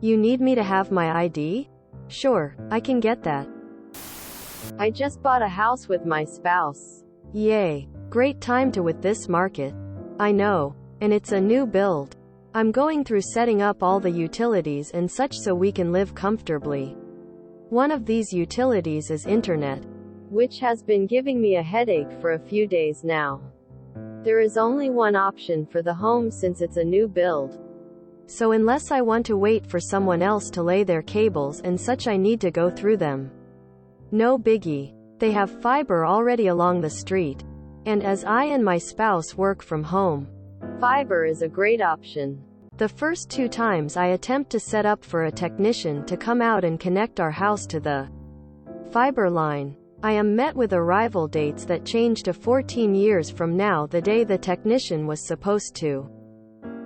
You need me to have my ID? Sure, I can get that. I just bought a house with my spouse. Yay. Great time to with this market. I know. And it's a new build. I'm going through setting up all the utilities and such so we can live comfortably. One of these utilities is internet, which has been giving me a headache for a few days now. There is only one option for the home since it's a new build. So unless I want to wait for someone else to lay their cables and such, I need to go through them. No biggie. They have fiber already along the street. And as I and my spouse work from home, fiber is a great option. The first 2 times I attempt to set up for a technician to come out and connect our house to the fiber line, I am met with arrival dates that change to 14 years from now, the day the technician was supposed to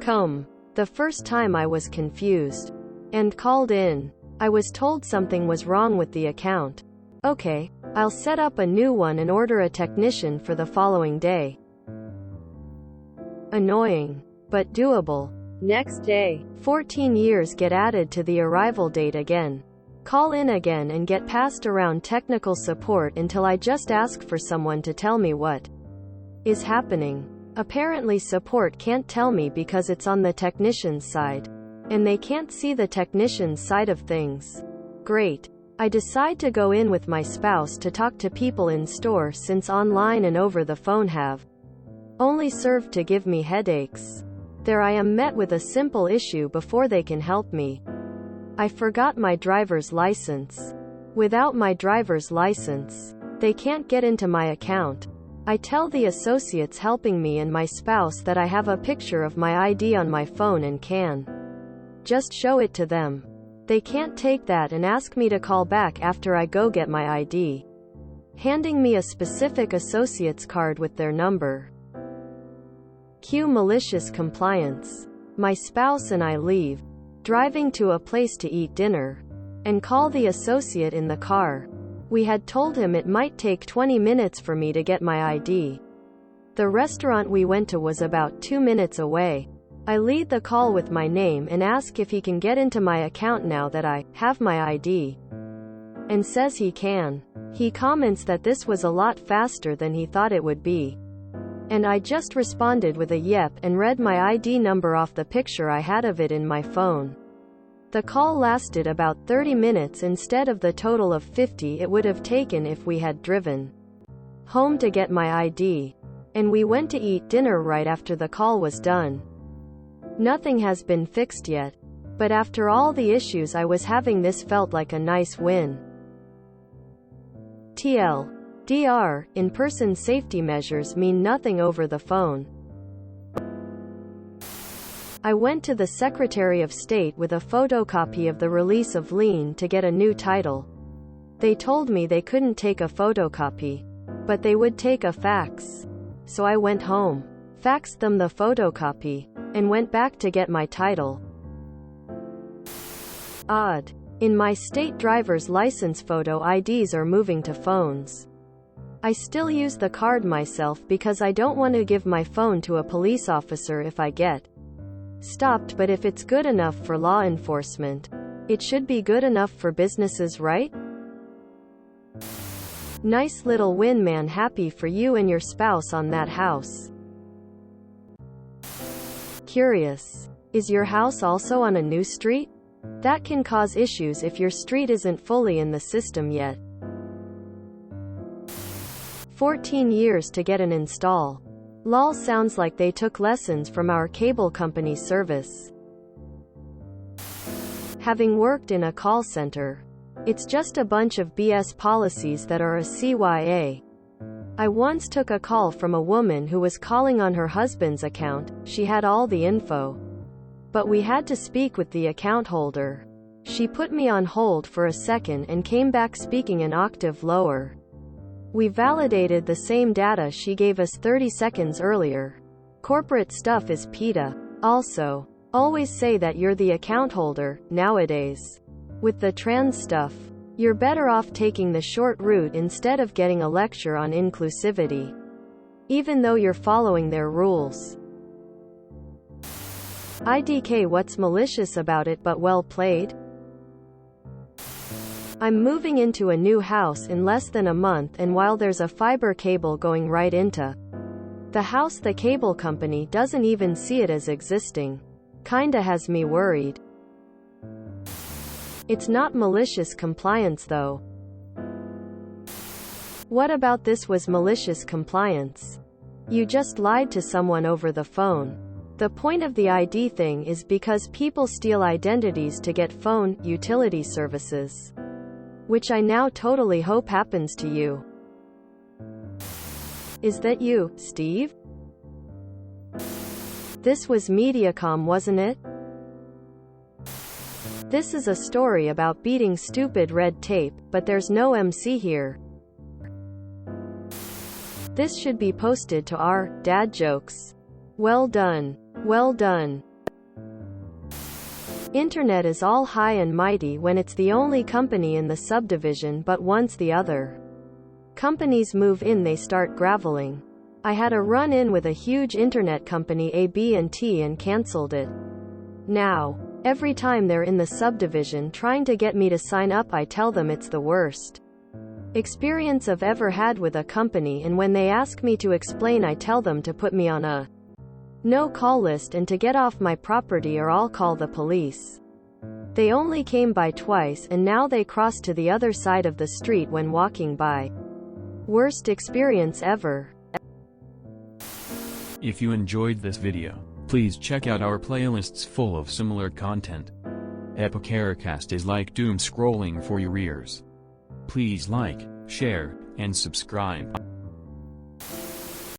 come. The first time I was confused and called in. I was told something was wrong with the account. Okay, I'll set up a new one and order a technician for the following day. Annoying, but doable. Next day, 14 years get added to the arrival date again. Call in again and get passed around technical support until I just ask for someone to tell me what is happening. Apparently support can't tell me because it's on the technician's side, and they can't see the technician's side of things. Great. I decide to go in with my spouse to talk to people in store since online and over the phone have only served to give me headaches. There I am met with a simple issue before they can help me. I forgot my driver's license. Without my driver's license, they can't get into my account. I tell the associates helping me and my spouse that I have a picture of my ID on my phone and can just show it to them. They can't take that and ask me to call back after I go get my ID, handing me a specific associate's card with their number. Cue malicious compliance. My spouse and I leave, driving to a place to eat dinner, and call the associate in the car. We had told him it might take 20 minutes for me to get my ID. The restaurant we went to was about 2 minutes away. I lead the call with my name and ask if he can get into my account now that I have my ID, and says he can. He comments that this was a lot faster than he thought it would be. And I just responded with a yep and read my ID number off the picture I had of it in my phone. The call lasted about 30 minutes instead of the total of 50 it would have taken if we had driven home to get my ID. And we went to eat dinner right after the call was done. Nothing has been fixed yet, but after all the issues I was having, this felt like a nice win. TLDR, in-person safety measures mean nothing over the phone. I went to the Secretary of State with a photocopy of the release of lien to get a new title. They told me they couldn't take a photocopy, but they would take a fax. So I went home, faxed them the photocopy, and went back to get my title. Odd. In my state driver's license, photo IDs are moving to phones. I still use the card myself because I don't want to give my phone to a police officer if I get stopped, but if it's good enough for law enforcement, it should be good enough for businesses, right? Nice little win, man. Happy for you and your spouse on that house. Curious. Is your house also on a new street? That can cause issues if your street isn't fully in the system yet. 14 years to get an install. Lol, sounds like they took lessons from our cable company service. Having worked in a call center, it's just a bunch of BS policies that are a CYA. I once took a call from a woman who was calling on her husband's account. She had all the info, but we had to speak with the account holder. She put me on hold for a second and came back speaking an octave lower. We validated the same data she gave us 30 seconds earlier. Corporate stuff is PETA. Also, always say that you're the account holder, nowadays. With the trans stuff, you're better off taking the short route instead of getting a lecture on inclusivity, even though you're following their rules. IDK, what's malicious about it but well played? I'm moving into a new house in less than a month, and while there's a fiber cable going right into the house, the cable company doesn't even see it as existing. Kinda has me worried. It's not malicious compliance though. What about this was malicious compliance? You just lied to someone over the phone. The point of the ID thing is because people steal identities to get phone utility services, which I now totally hope happens to you. Is that you, Steve? This was Mediacom, wasn't it? This is a story about beating stupid red tape, but there's no MC here. This should be posted to our dad jokes. Well done. Well done. Internet is all high and mighty when it's the only company in the subdivision, but once the other companies move in, they start graveling. I had a run-in with a huge internet company, AT&T, and cancelled it. Now, every time they're in the subdivision trying to get me to sign up, I tell them it's the worst experience I've ever had with a company, and when they ask me to explain, I tell them to put me on a no-call list and to get off my property or I'll call the police. They only came by twice, and now they cross to the other side of the street when walking by. Worst experience ever. If you enjoyed this video, please check out our playlists full of similar content. Epicaricast is like doom scrolling for your ears. Please like, share, and subscribe.